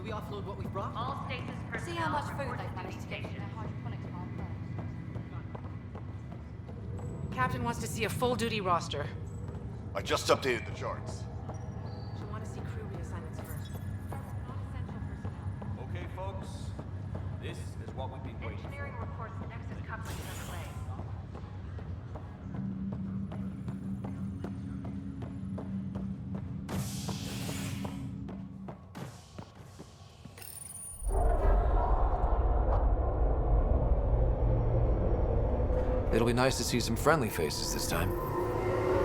we offload what we've brought? All stasis personnel. See how much food report they've to managed to get duty from their station. hydroponics farm first. Captain wants to see a full-duty roster. I just updated the charts. She'll want to see crew reassignments first. Okay, folks. This is what we've been waiting for. Engineering reports Nexus coupling underway. It'll be nice to see some friendly faces this time.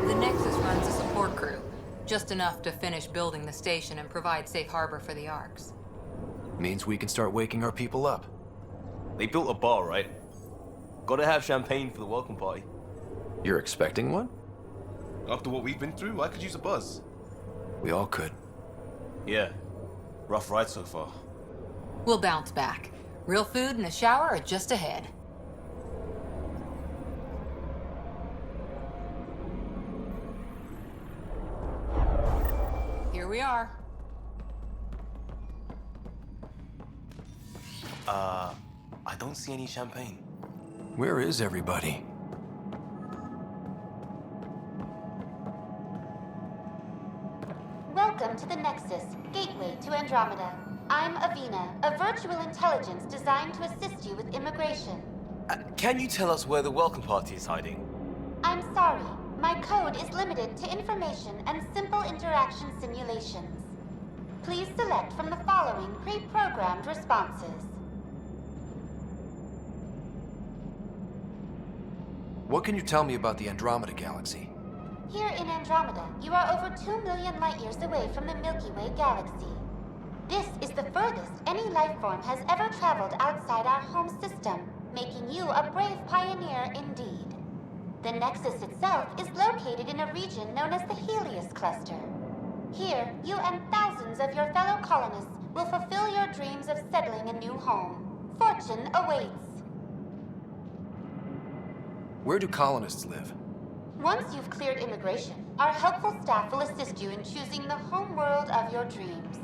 The Nexus runs a support crew, just enough to finish building the station and provide safe harbor for the Arks. Means we can start waking our people up. They built a bar, right? Gotta have champagne for the welcome party. You're expecting one? After what we've been through, I could use a buzz. We all could. Yeah. Rough ride so far. We'll bounce back. Real food and a shower are just ahead. Here we are. I don't see any champagne. Where is everybody? Welcome to the Nexus, gateway to Andromeda. I'm Avina, a virtual intelligence designed to assist you with immigration. Can you tell us where the welcome party is hiding? I'm sorry, my code is limited to information and simple interaction simulations. Please select from the following pre-programmed responses. What can you tell me about the Andromeda galaxy? Here in Andromeda, you are over 2 million light-years away from the Milky Way galaxy. This is the furthest any life form has ever traveled outside our home system, making you a brave pioneer indeed. The Nexus itself is located in a region known as the Helios Cluster. Here, you and thousands of your fellow colonists will fulfill your dreams of settling a new home. Fortune awaits. Where do colonists live? Once you've cleared immigration, our helpful staff will assist you in choosing the home world of your dreams.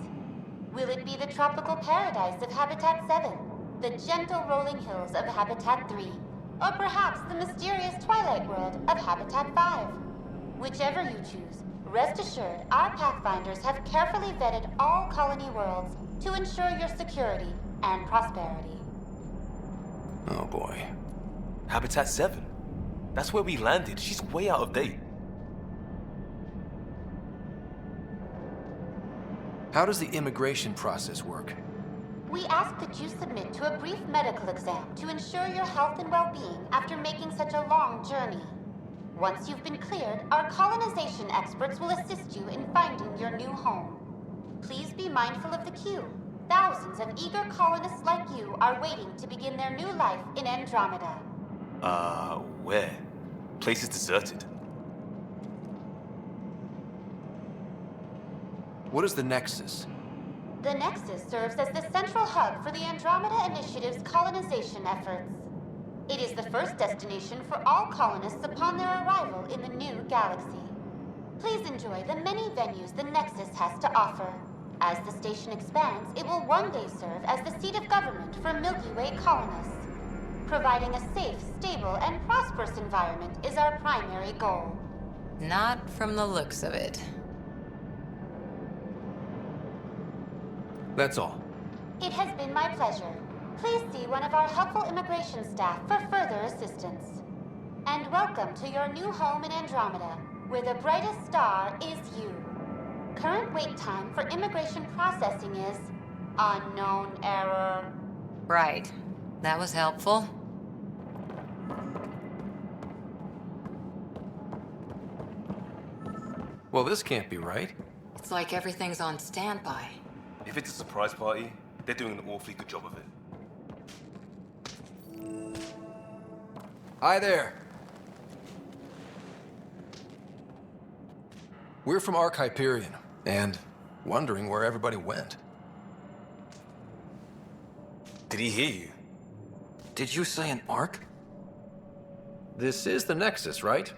Will it be the tropical paradise of Habitat 7, the gentle rolling hills of Habitat 3, or perhaps the mysterious twilight world of Habitat 5? Whichever you choose, rest assured our Pathfinders have carefully vetted all colony worlds to ensure your security and prosperity. Oh boy. Habitat 7. That's where we landed. She's way out of date. How does the immigration process work? We ask that you submit to a brief medical exam to ensure your health and well-being after making such a long journey. Once you've been cleared, our colonization experts will assist you in finding your new home. Please be mindful of the queue. Thousands of eager colonists like you are waiting to begin their new life in Andromeda. Where? Place is deserted. What is the Nexus? The Nexus serves as the central hub for the Andromeda Initiative's colonization efforts. It is the first destination for all colonists upon their arrival in the new galaxy. Please enjoy the many venues the Nexus has to offer. As the station expands, it will one day serve as the seat of government for Milky Way colonists. Providing a safe, stable, and prosperous environment is our primary goal. Not from the looks of it. That's all. It has been my pleasure. Please see one of our helpful immigration staff for further assistance. And welcome to your new home in Andromeda, where the brightest star is you. Current wait time for immigration processing is unknown error. Right. That was helpful. Well, this can't be right. It's like everything's on standby. If it's a surprise party, they're doing an awfully good job of it. Hi there. We're from Ark Hyperion, and wondering where everybody went. Did he hear you? Did you say an Ark? This is the Nexus, right?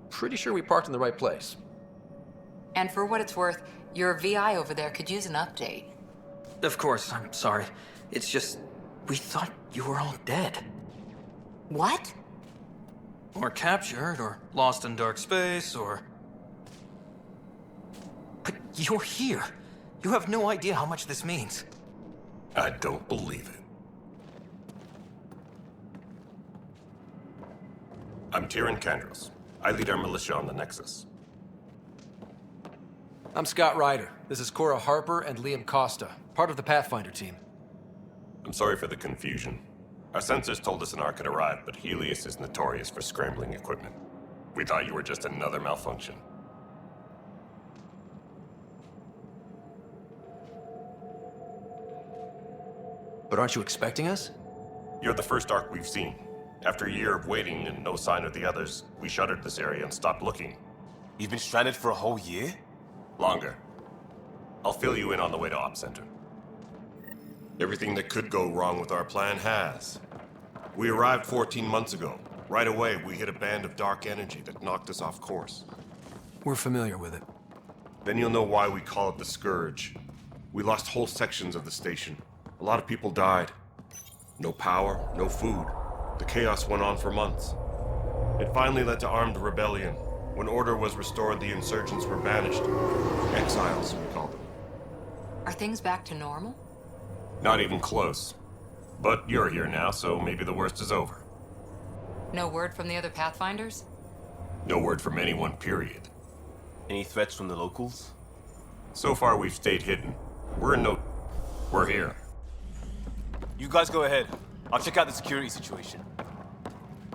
Pretty sure we parked in the right place. And for what it's worth, your VI over there could use an update. Of course, I'm sorry. It's just, we thought you were all dead. What? Or captured, or lost in dark space, or... But you're here. You have no idea how much this means. I don't believe it. I'm Tyrion Kandros. I lead our militia on the Nexus. I'm Scott Ryder. This is Cora Harper and Liam Costa, part of the Pathfinder team. I'm sorry for the confusion. Our sensors told us an Ark had arrived, but Helios is notorious for scrambling equipment. We thought you were just another malfunction. But aren't you expecting us? You're the first Ark we've seen. After a year of waiting and no sign of the others, we shuttered this area and stopped looking. You've been stranded for a whole year? Longer. I'll fill you in on the way to Op Center. Everything that could go wrong with our plan has. We arrived 14 months ago. Right away, we hit a band of dark energy that knocked us off course. We're familiar with it. Then you'll know why we call it the Scourge. We lost whole sections of the station. A lot of people died. No power, no food. The chaos went on for months. It finally led to armed rebellion. When order was restored, the insurgents were banished. Exiles, we call them. Are things back to normal? Not even close. But you're here now, so maybe the worst is over. No word from the other Pathfinders? No word from anyone, period. Any threats from the locals? So far, we've stayed hidden. We're here. You guys go ahead. I'll check out the security situation.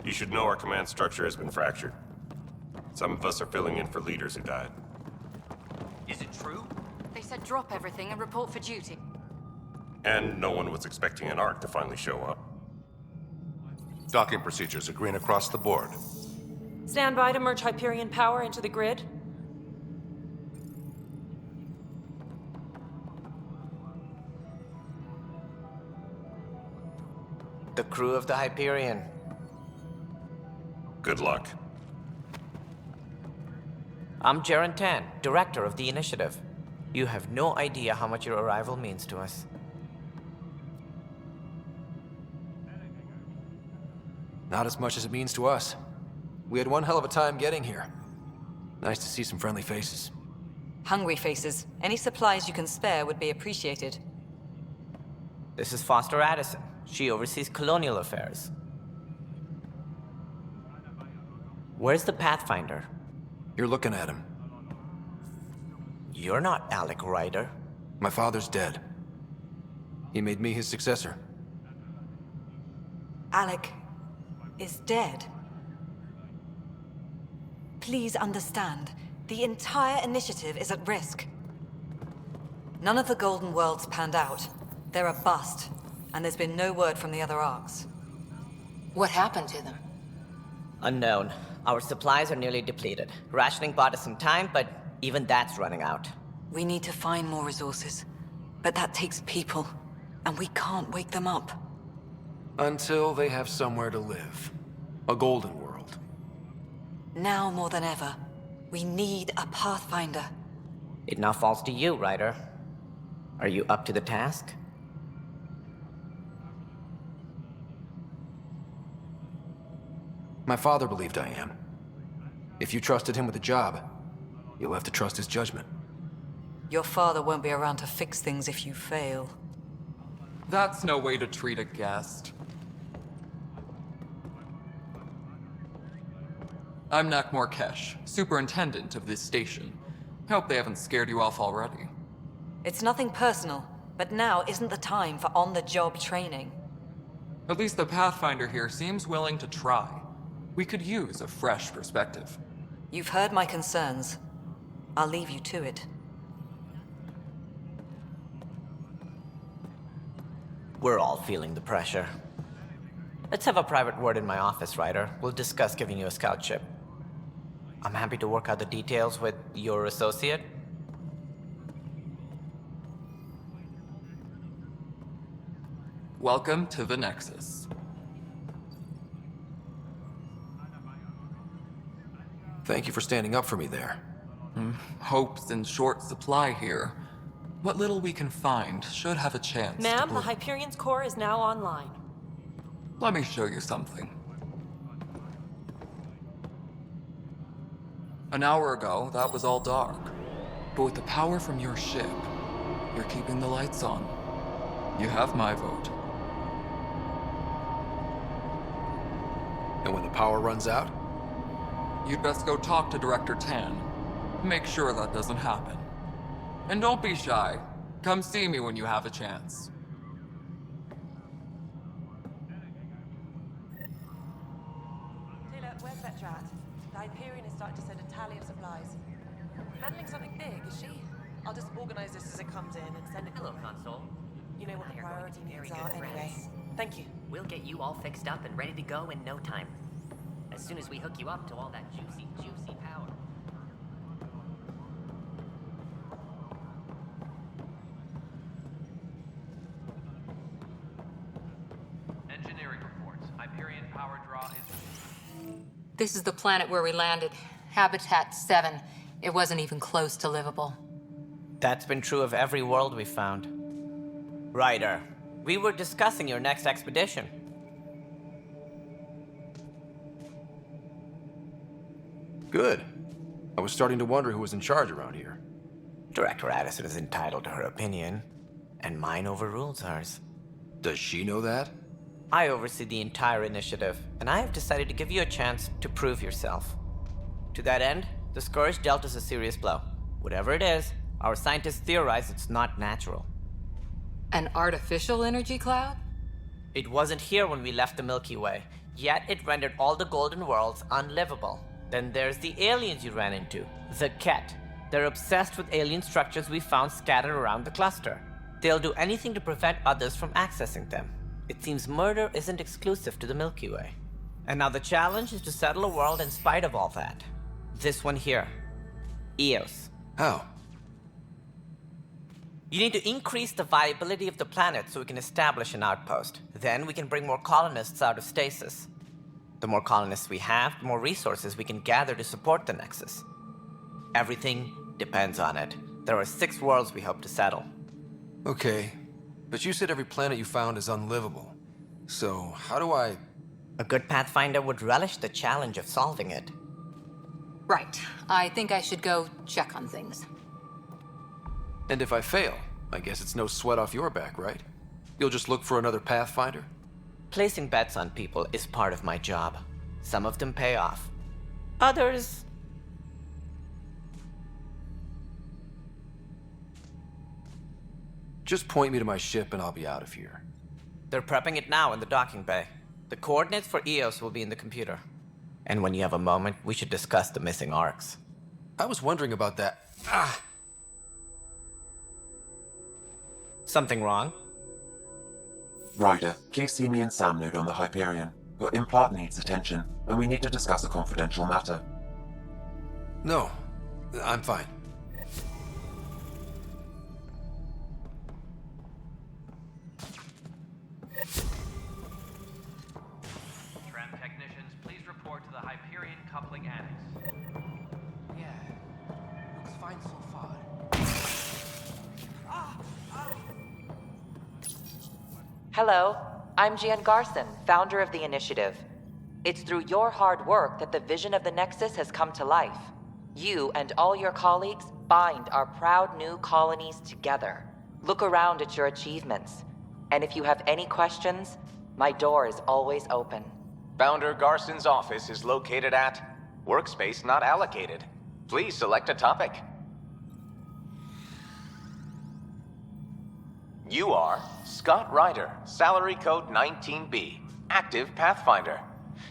You should know our command structure has been fractured. Some of us are filling in for leaders who died. Is it true? They said drop everything and report for duty. And no one was expecting an Ark to finally show up. Docking procedures are green across the board. Stand by to merge Hyperion power into the grid. The crew of the Hyperion. Good luck. I'm Jaren Tan, director of the initiative. You have no idea how much your arrival means to us. Not as much as it means to us. We had one hell of a time getting here. Nice to see some friendly faces. Hungry faces. Any supplies you can spare would be appreciated. This is Foster Addison. She oversees colonial affairs. Where's the Pathfinder? You're looking at him. You're not Alec Ryder. My father's dead. He made me his successor. Alec is dead. Please understand, the entire initiative is at risk. None of the Golden Worlds panned out. They're a bust, and there's been no word from the other arcs. What happened to them? Unknown. Our supplies are nearly depleted. Rationing bought us some time, but even that's running out. We need to find more resources, but that takes people, and we can't wake them up. Until they have somewhere to live. A golden world. Now more than ever, we need a Pathfinder. It now falls to you, Ryder. Are you up to the task? My father believed I am. If you trusted him with a job, you'll have to trust his judgment. Your father won't be around to fix things if you fail. That's no way to treat a guest. I'm Nak Morkesh, superintendent of this station. Hope they haven't scared you off already. It's nothing personal, but now isn't the time for on-the-job training. At least the Pathfinder here seems willing to try. We could use a fresh perspective. You've heard my concerns. I'll leave you to it. We're all feeling the pressure. Let's have a private word in my office, Ryder. We'll discuss giving you a scout ship. I'm happy to work out the details with your associate. Welcome to the Nexus. Thank you for standing up for me there. Hope's in short supply here. What little we can find should have a chance. Ma'am, the Hyperion's core is now online. Let me show you something. An hour ago, that was all dark. But with the power from your ship, you're keeping the lights on. You have my vote. And when the power runs out? You'd best go talk to Director Tan. Make sure that doesn't happen. And don't be shy. Come see me when you have a chance. Taylor, where's Vetrat? The Hyperion is starting to send a tally of supplies. Handling something big, is she? I'll just organize this as it comes in and send it. Hello, Console. You know what the You're going to priority be very needs are good anyway. friends. Thank you. We'll get you all fixed up and ready to go in no time. As soon as we hook you up to all that juicy power. Engineering reports. Hyperion power draw is... This is the planet where we landed. Habitat 7. It wasn't even close to livable. That's been true of every world we found. Ryder, we were discussing your next expedition. Good. I was starting to wonder who was in charge around here. Director Addison is entitled to her opinion, and mine overrules hers. Does she know that? I oversee the entire initiative, and I have decided to give you a chance to prove yourself. To that end, the Scourge dealt us a serious blow. Whatever it is, our scientists theorize it's not natural. An artificial energy cloud? It wasn't here when we left the Milky Way, yet it rendered all the golden worlds unlivable. Then there's the aliens you ran into, the Ket. They're obsessed with alien structures we found scattered around the cluster. They'll do anything to prevent others from accessing them. It seems murder isn't exclusive to the Milky Way. And now the challenge is to settle a world in spite of all that. This one here. Eos. How? You need to increase the viability of the planet so we can establish an outpost. Then we can bring more colonists out of stasis. The more colonists we have, the more resources we can gather to support the Nexus. Everything depends on it. There are 6 worlds we hope to settle. Okay, but you said every planet you found is unlivable. So, how do I... A good Pathfinder would relish the challenge of solving it. Right. I think I should go check on things. And if I fail, I guess it's no sweat off your back, right? You'll just look for another Pathfinder? Placing bets on people is part of my job. Some of them pay off. Others... Just point me to my ship and I'll be out of here. They're prepping it now in the docking bay. The coordinates for Eos will be in the computer. And when you have a moment, we should discuss the missing arcs. I was wondering about that. Ah! Something wrong? Ryder, please see me and Sam Node on the Hyperion. Your implant needs attention, and we need to discuss a confidential matter. No, I'm fine. Tram technicians, please report to the Hyperion coupling annex. Yeah, looks fine so far. Hello, I'm Jan Garson, founder of the initiative. It's through your hard work that the vision of the Nexus has come to life. You and all your colleagues bind our proud new colonies together. Look around at your achievements. And if you have any questions, my door is always open. Founder Garson's office is located at Workspace Not Allocated. Please select a topic. You are Scott Ryder, salary code 19B, active Pathfinder.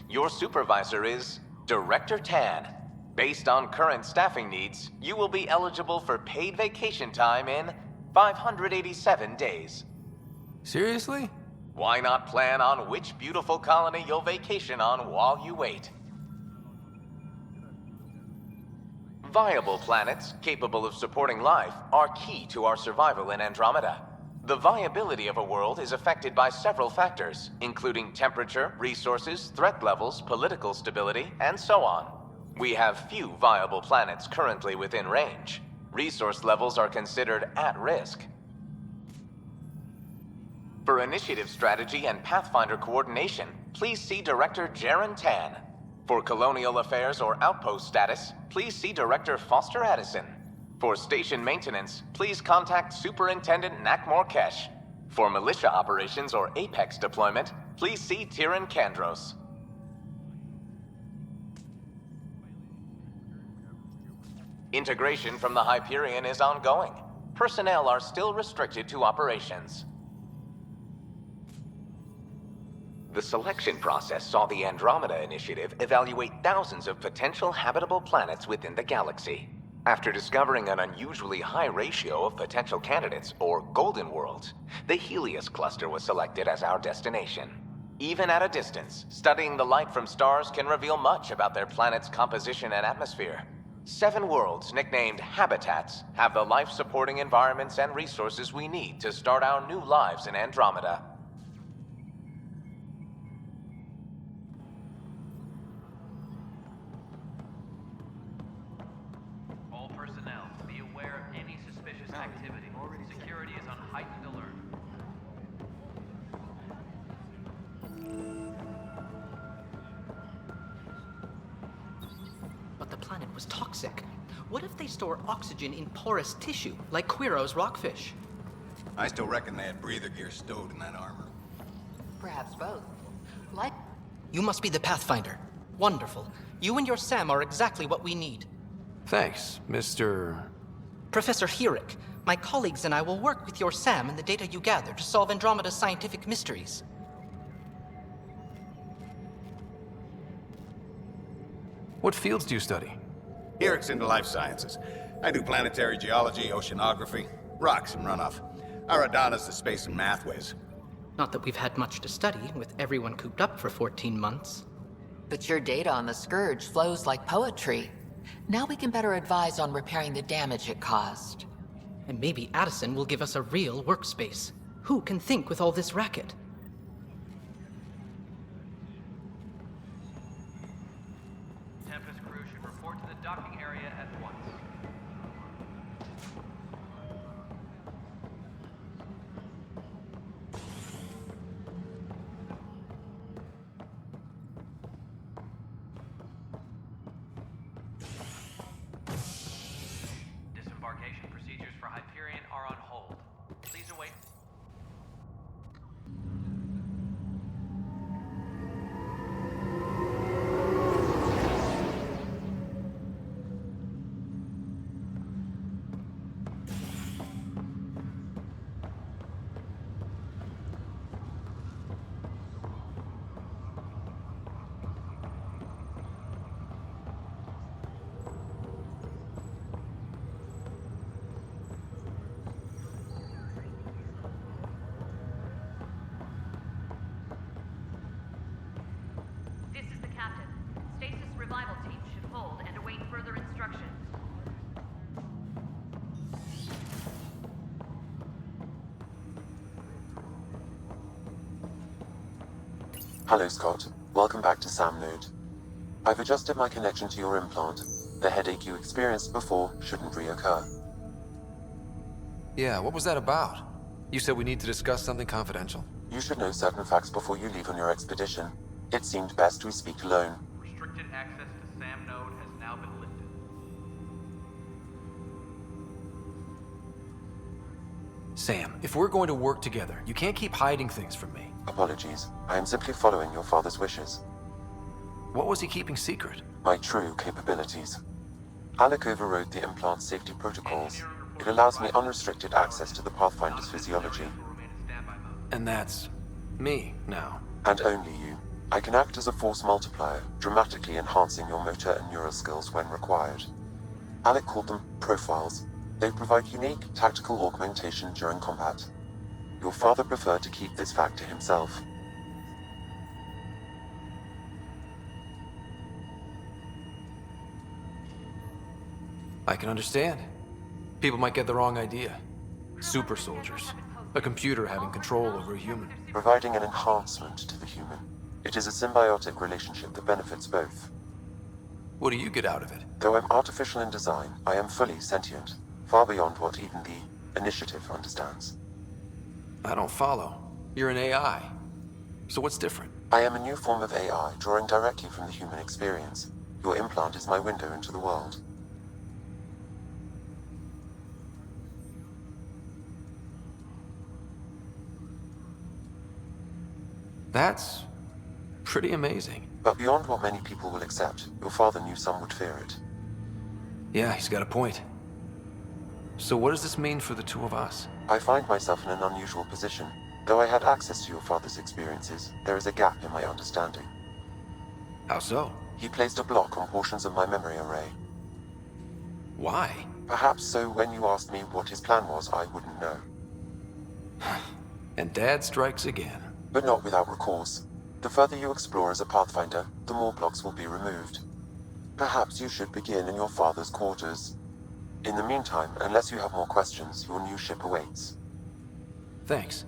Your supervisor is Director Tan. Based on current staffing needs, you will be eligible for paid vacation time in 587 days. Seriously? Why not plan on which beautiful colony you'll vacation on while you wait? Viable planets capable of supporting life are key to our survival in Andromeda. The viability of a world is affected by several factors, including temperature, resources, threat levels, political stability, and so on. We have few viable planets currently within range. Resource levels are considered at risk. For initiative strategy and Pathfinder coordination, please see Director Jaren Tan. For colonial affairs or outpost status, please see Director Foster Addison. For station maintenance, please contact Superintendent Nakmor Kesh. For militia operations or Apex deployment, please see Tyrion Kandros. Integration from the Hyperion is ongoing. Personnel are still restricted to operations. The selection process saw the Andromeda Initiative evaluate thousands of potential habitable planets within the galaxy. After discovering an unusually high ratio of potential candidates, or golden worlds, the Helios cluster was selected as our destination. Even at a distance, studying the light from stars can reveal much about their planet's composition and atmosphere. 7 worlds, nicknamed habitats, have the life-supporting environments and resources we need to start our new lives in Andromeda. All personnel, be aware of any suspicious activity. Security is on heightened alert. But the planet was toxic. What if they store oxygen in porous tissue, like Quiro's rockfish? I still reckon they had breather gear stowed in that armor. Perhaps both. Like... You must be the Pathfinder. Wonderful. You and your Sam are exactly what we need. Thanks, Mr. Professor Herrick, my colleagues and I will work with your Sam and the data you gather to solve Andromeda's scientific mysteries. What fields do you study? Herrick's into life sciences. I do planetary geology, oceanography, rocks and runoff. Aradana's the space and math whiz. Not that we've had much to study, with everyone cooped up for 14 months. But your data on the Scourge flows like poetry. Now we can better advise on repairing the damage it caused. And maybe Addison will give us a real workspace. Who can think with all this racket? Tempest crew should report to the docking area at once. Disembarkation procedures for Hyperion are on hold. Please await. This is the captain. Stasis revival team should hold and await further instructions. Hello, Scott. Welcome back to Sam Node. I've adjusted my connection to your implant. The headache you experienced before shouldn't reoccur. Yeah, what was that about? You said we need to discuss something confidential. You should know certain facts before you leave on your expedition. It seemed best we speak alone. Restricted access to SAM node has now been lifted. Sam, if we're going to work together, you can't keep hiding things from me. Apologies. I am simply following your father's wishes. What was he keeping secret? My true capabilities. Alec overrode the implant safety protocols. It allows me unrestricted access to the Pathfinder's physiology. And that's me now. And only you. I can act as a force multiplier, dramatically enhancing your motor and neural skills when required. Alec called them profiles. They provide unique tactical augmentation during combat. Your father preferred to keep this fact to himself. I can understand. People might get the wrong idea. Super soldiers. A computer having control over a human. Providing an enhancement to the human. It is a symbiotic relationship that benefits both. What do you get out of it? Though I'm artificial in design, I am fully sentient. far beyond what even the Initiative understands. I don't follow. You're an AI. So what's different? I am a new form of AI, drawing directly from the human experience. Your implant is my window into the world. That's pretty amazing. But beyond what many people will accept, your father knew some would fear it. Yeah, he's got a point. So what does this mean for the two of us? I find myself in an unusual position. Though I had access to your father's experiences, there is a gap in my understanding. How so? He placed a block on portions of my memory array. Why? Perhaps so when you asked me what his plan was, I wouldn't know. And Dad strikes again. But not without recourse. The further you explore as a Pathfinder, the more blocks will be removed. Perhaps you should begin in your father's quarters. In the meantime, unless you have more questions, your new ship awaits. Thanks.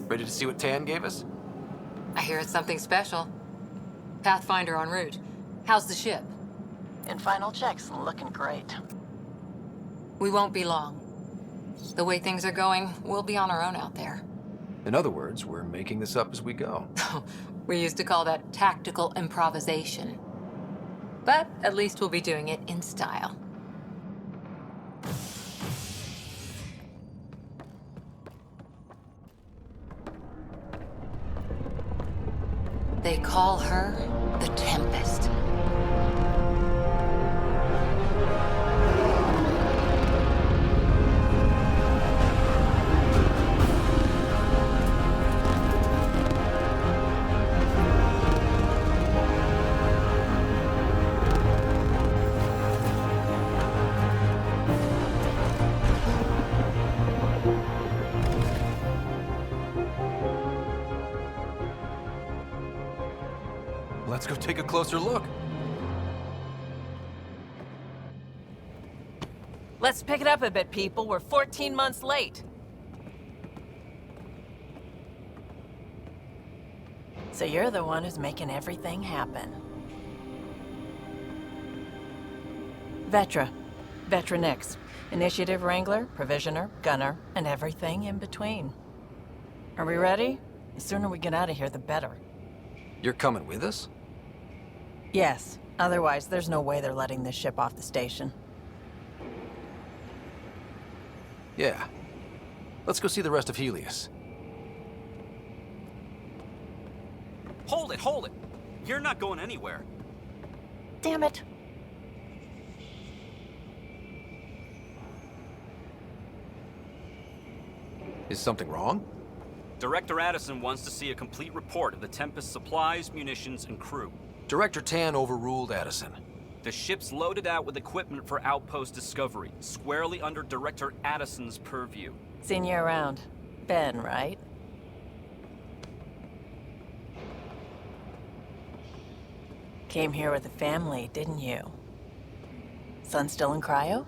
Ready to see what Tan gave us? I hear it's something special. Pathfinder en route. How's the ship? In final checks, looking great. We won't be long. The way things are going, we'll be on our own out there. In other words, we're making this up as we go. We used to call that tactical improvisation. But at least we'll be doing it in style. They call her the Tempest. Let's go take a closer look. Let's pick it up a bit, people. We're 14 months late. So you're the one who's making everything happen. Vetra. Vetra Nix. Initiative Wrangler, Provisioner, Gunner, and everything in between. Are we ready? The sooner we get out of here, the better. You're coming with us? Yes. Otherwise, there's no way they're letting this ship off the station. Yeah. Let's go see the rest of Helios. Hold it, hold it! You're not going anywhere. Damn it. Is something wrong? Director Addison wants to see a complete report of the Tempest's supplies, munitions, and crew. Director Tan overruled Addison. The ship's loaded out with equipment for outpost discovery, squarely under Director Addison's purview. Seen you around. Ben, right? Came here with a family, didn't you? Son still in cryo?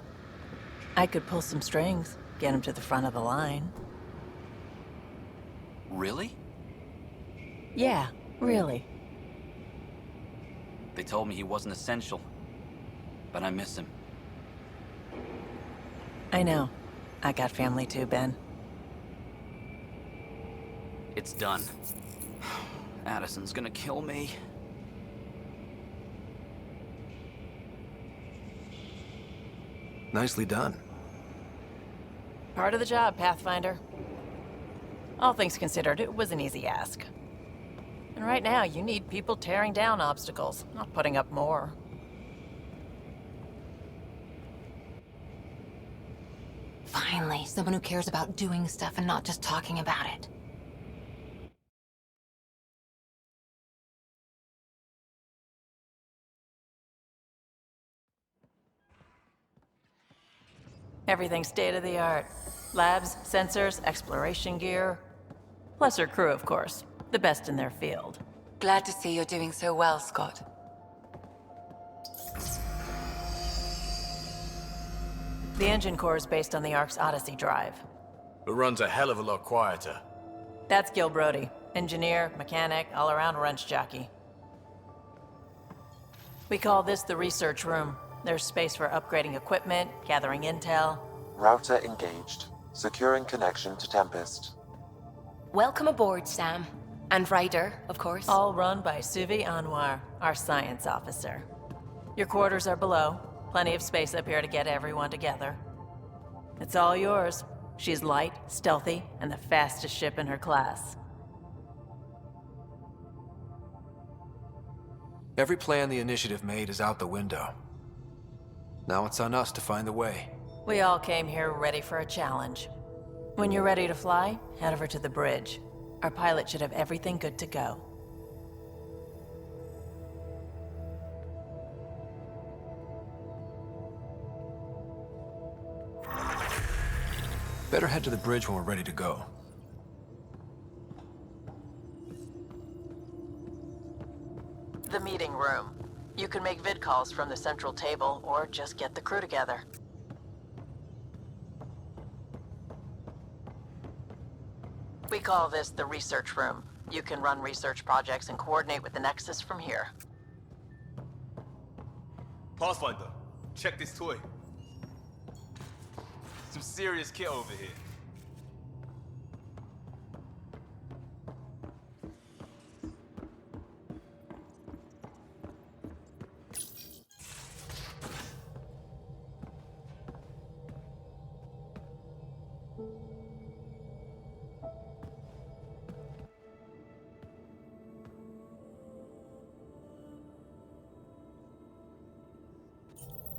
I could pull some strings, get him to the front of the line. Really? Yeah, really. They told me he wasn't essential. but I miss him. I know. I got family too, Ben. It's done. Addison's gonna kill me. Nicely done. Part of the job, Pathfinder. All things considered, it was an easy ask. And right now, you need people tearing down obstacles, not putting up more. Finally, someone who cares about doing stuff and not just talking about it. Everything's state-of-the-art. Labs, sensors, exploration gear. Plus her crew, of course. The best in their field. Glad to see you're doing so well, Scott. The engine core is based on the Ark's Odyssey drive. It runs a hell of a lot quieter. That's Gil Brody. Engineer, mechanic, all-around wrench jockey. We call this the research room. There's space for upgrading equipment, gathering intel. Router engaged. Securing connection to Tempest. Welcome aboard, Sam. And Ryder, of course. All run by Suvi Anwar, our science officer. Your quarters are below. Plenty of space up here to get everyone together. It's all yours. She's light, stealthy, and the fastest ship in her class. Every plan the Initiative made is out the window. Now it's on us to find the way. We all came here ready for a challenge. When you're ready to fly, head over to the bridge. Our pilot should have everything good to go. Better head to the bridge when we're ready to go. The meeting room. You can make vid calls from the central table, or just get the crew together. We call this the research room. You can run research projects and coordinate with the Nexus from here. Pathfinder, check this toy. Some serious kit over here.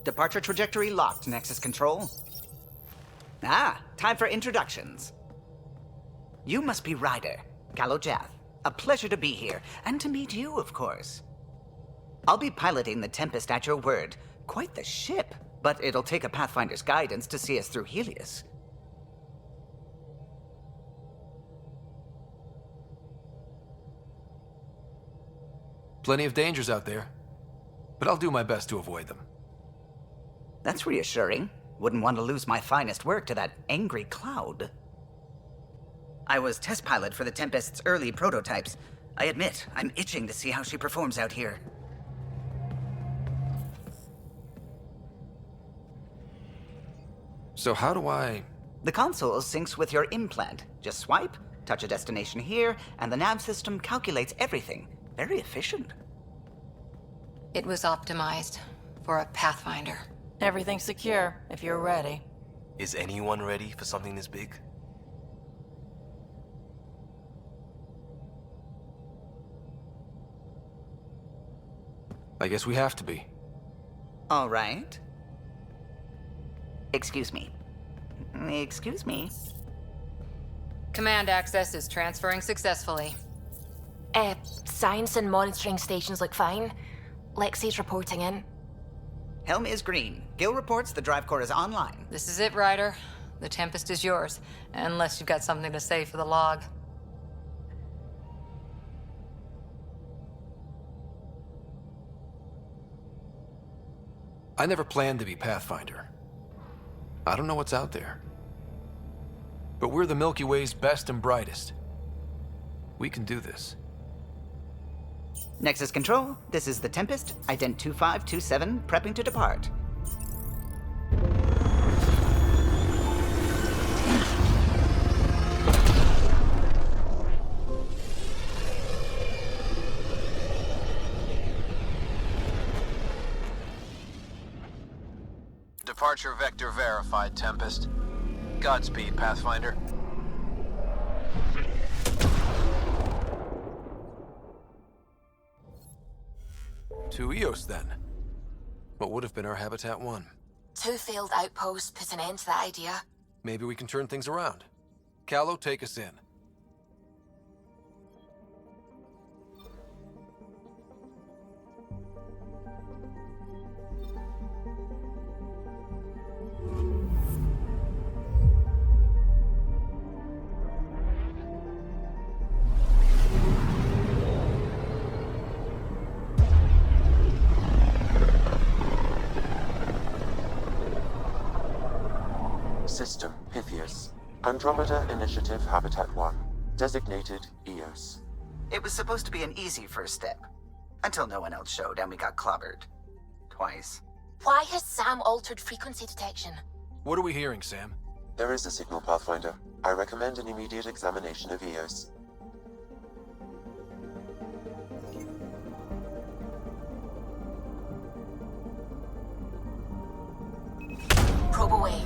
Departure trajectory locked, Nexus Control. Ah, time for introductions. You must be Ryder, Kalojath. A pleasure to be here, and to meet you, of course. I'll be piloting the Tempest at your word. Quite the ship, but it'll take a Pathfinder's guidance to see us through Helios. Plenty of dangers out there, but I'll do my best to avoid them. That's reassuring. Wouldn't want to lose my finest work to that angry cloud. I was test pilot for the Tempest's early prototypes. I admit, I'm itching to see how she performs out here. So how do I... The console syncs with your implant. Just swipe, touch a destination here, and the nav system calculates everything. Very efficient. It was optimized for a Pathfinder. Everything's secure, if you're ready. Is anyone ready for something this big? I guess we have to be. All right. Excuse me. Excuse me. Command access is transferring successfully. Science and monitoring stations look fine. Lexi's reporting in. Helm is green. Gil reports the drive core is online. This is it, Ryder. The Tempest is yours, unless you've got something to say for the log. I never planned to be Pathfinder. I don't know what's out there. But we're the Milky Way's best and brightest. We can do this. Nexus Control, this is the Tempest, ident 2527, prepping to depart. Departure vector verified, Tempest. Godspeed, Pathfinder. To Eos, then. What would have been our Habitat 1? 2 failed outposts put an end to that idea. Maybe we can turn things around. Callow, take us in. System, Pythias. Andromeda Initiative Habitat 1. Designated Eos. It was supposed to be an easy first step. Until no one else showed and we got clobbered. Twice. Why has Sam altered frequency detection? What are we hearing, Sam? There is a signal, Pathfinder. I recommend an immediate examination of Eos. Probe away.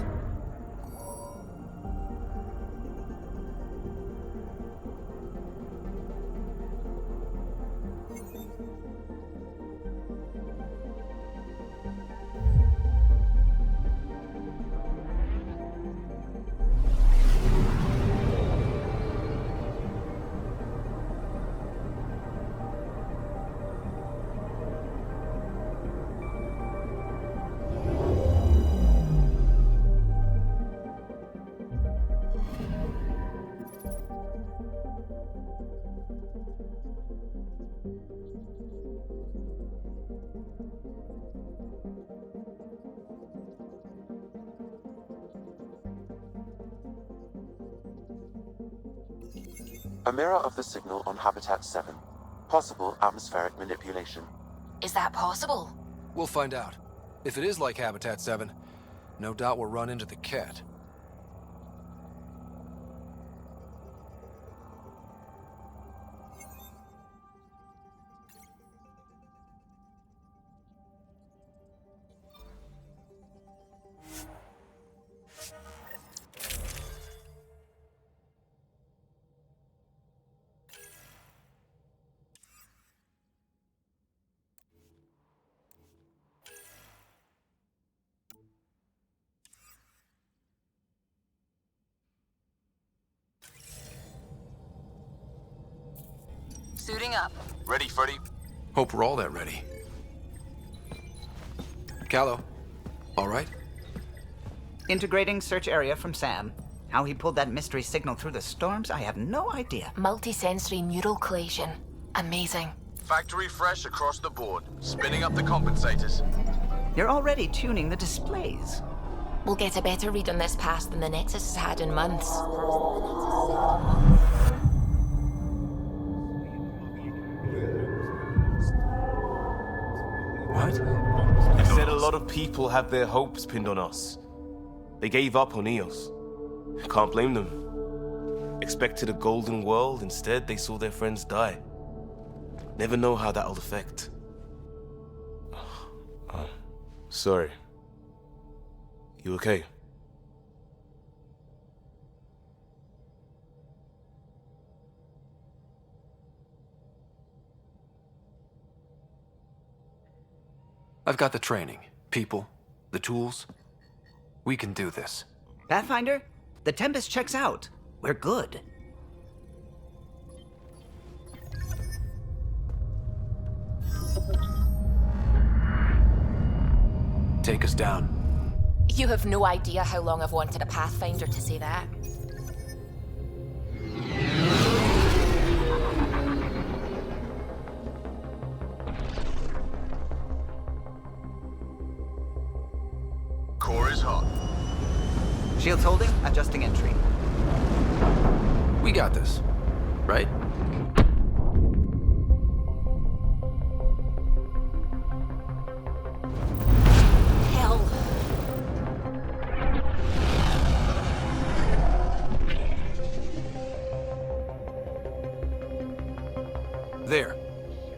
A mirror of the signal on Habitat 7. Possible atmospheric manipulation. Is that possible? We'll find out. If it is like Habitat 7, no doubt we'll run into the cat. Suiting up. Ready, Freddy? Hope we're all that ready. Callow, all right? Integrating search area from Sam. How he pulled that mystery signal through the storms, I have no idea. Multisensory neural collation. Amazing. Factory fresh across the board. Spinning up the compensators. You're already tuning the displays. We'll get a better read on this pass than the Nexus has had in months. What? You said a lot of people have their hopes pinned on us. They gave up on Eos. Can't blame them. Expected a golden world, instead they saw their friends die. Never know how that'll affect. Sorry. You okay? I've got the training, people, the tools. We can do this. Pathfinder, the Tempest checks out. We're good. Take us down. You have no idea how long I've wanted a Pathfinder to say that. Core is hot. Shields holding, adjusting entry. We got this, right? Hell. There.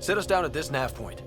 Set us down at this nav point.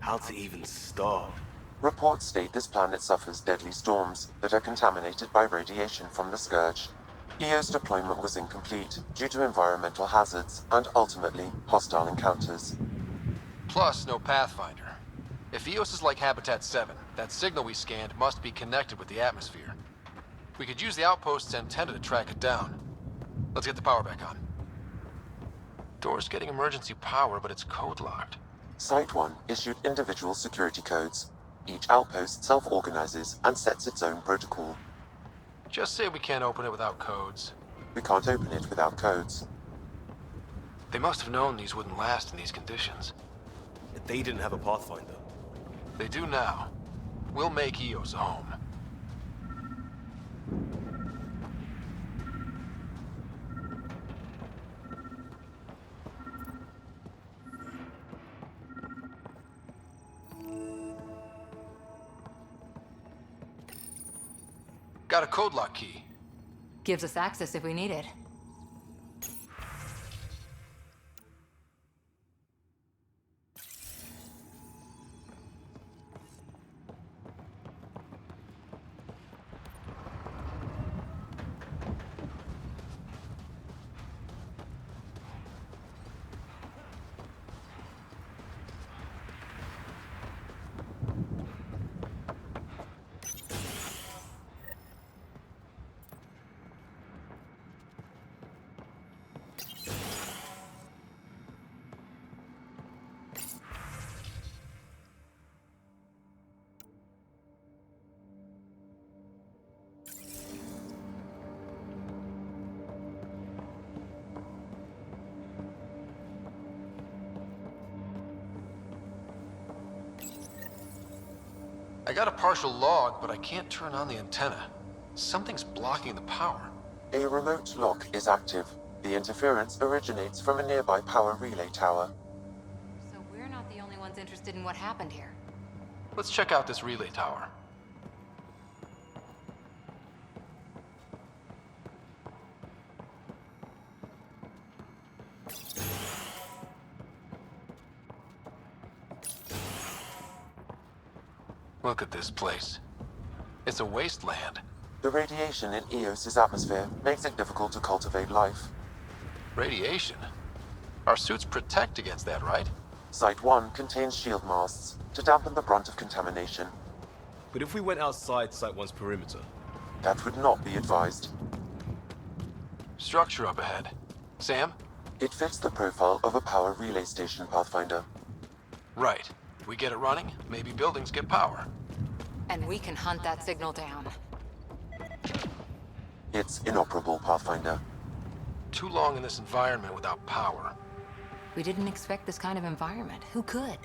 How to even start? Reports state this planet suffers deadly storms that are contaminated by radiation from the Scourge. EO's deployment was incomplete due to environmental hazards and ultimately hostile encounters. Plus, no Pathfinder. If EOS is like Habitat 7, that signal we scanned must be connected with the atmosphere. We could use the outpost's antenna to track it down. Let's get the power back on. Door's getting emergency power, but it's code-locked. Site 1 issued individual security codes. Each outpost self-organizes and sets its own protocol. Just say we can't open it without codes. We can't open it without codes. They must have known these wouldn't last in these conditions. They didn't have a Pathfinder. They do now. We'll make EOS a home. Got a code lock key. Gives us access if we need it. I got a partial log, but I can't turn on the antenna. Something's blocking the power. A remote lock is active. The interference originates from a nearby power relay tower. So we're not the only ones interested in what happened here. Let's check out this relay tower. Look at this place. It's a wasteland. The radiation in Eos's atmosphere makes it difficult to cultivate life. Radiation? Our suits protect against that, right? Site 1 contains shield masts to dampen the brunt of contamination. But if we went outside Site 1's perimeter? That would not be advised. Structure up ahead. Sam? It fits the profile of a power relay station, Pathfinder. Right. We get it running, maybe buildings get power. And we can hunt that signal down. It's inoperable, Pathfinder. Too long in this environment without power. We didn't expect this kind of environment. Who could?